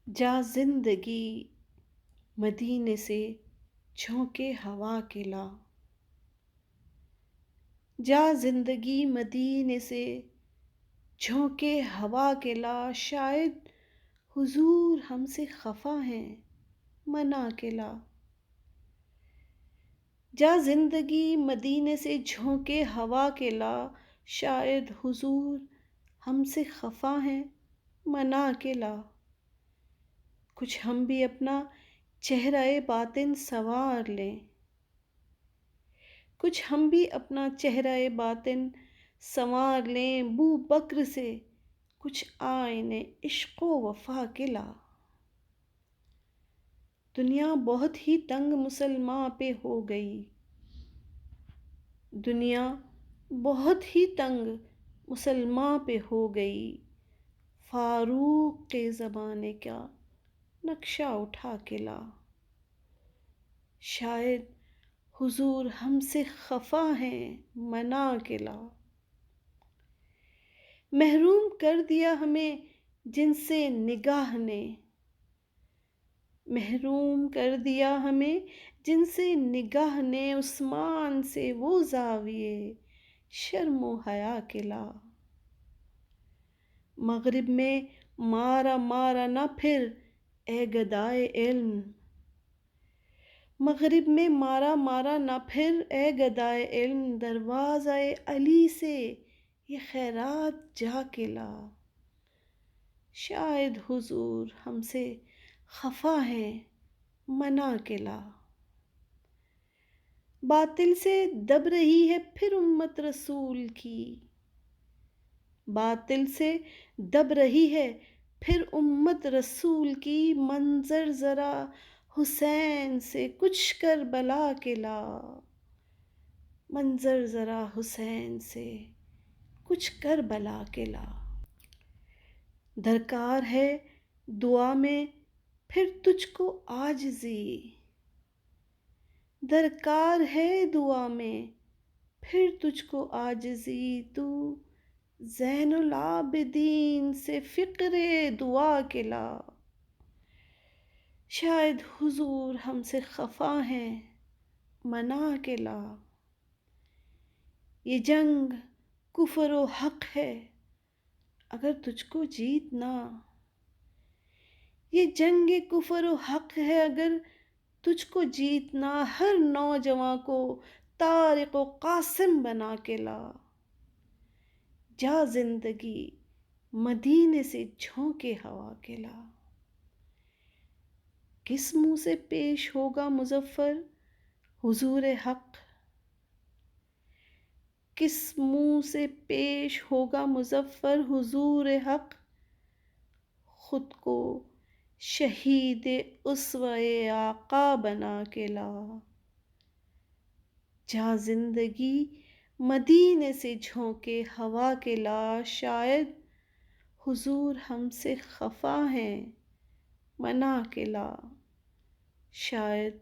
جا زندگی مدینے سے جھونکے ہوا کے لا، جا زندگی مدینے سے جھونکے ہوا کے لا، شاید حضور ہم سے خفا ہیں منا کے لا، جا زندگی مدینے سے جھونکے ہوا کے لا، شاید حضور ہم سے خفا ہیں منا کے لا، کچھ ہم بھی اپنا چہرہ باطن سنوار لیں، کچھ ہم بھی اپنا چہرہ باطن سنوار لیں، بو بکر سے کچھ آئین عشق و وفا کے لا، دنیا بہت ہی تنگ مسلماں پہ ہو گئی، دنیا بہت ہی تنگ مسلماں پہ ہو گئی، فاروق کے زمانے کا نقشہ اٹھا کے لا، شاید حضور ہم سے خفا ہیں منا کے لا، محروم کر دیا ہمیں جن سے نگاہ نے، محروم کر دیا ہمیں جن سے نگاہ نے، عثمان سے وہ زاویے شرم و حیا کے لا، مغرب میں مارا مارا نہ پھر اے گدائے علم، مغرب میں مارا مارا نہ پھر اے گدائے علم، دروازۂ علی سے یہ خیرات جا کے لا، شاید حضور ہم سے خفا ہیں منا کے لا، باطل سے دب رہی ہے پھر امت رسول کی، باطل سے دب رہی ہے پھر امت رسول کی، منظر ذرا حسین سے کچھ کربلا کے لا، منظر ذرا حسین سے کچھ کربلا کے لا، درکار ہے دعا میں پھر تجھ کو عاجزی، درکار ہے دعا میں پھر تجھ کو عاجزی، تو زین العابدین سے فقر دعا کے لا، شاید حضور ہم سے خفا ہیں منا کے لا، یہ جنگ کفر و حق ہے اگر تجھ کو جیتنا، یہ جنگ کفر و حق ہے اگر تجھ کو جیتنا، ہر نوجواں کو طارق و قاسم بنا کے لا، جا زندگی مدینے سے جھونکے ہوا کے لا، کس منہ سے پیش ہوگا مظفر حضور حق، کس منہ سے پیش ہوگا مظفر حضور حق، خود کو شہید اسوۂ آقا بنا کے لا، جا زندگی مدینے سے جھونکے ہوا کے لا، شاید حضور ہم سے خفا ہیں منا کے لا، شاید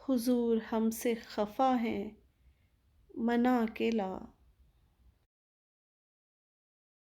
حضور ہم سے خفا ہیں منا کے لا۔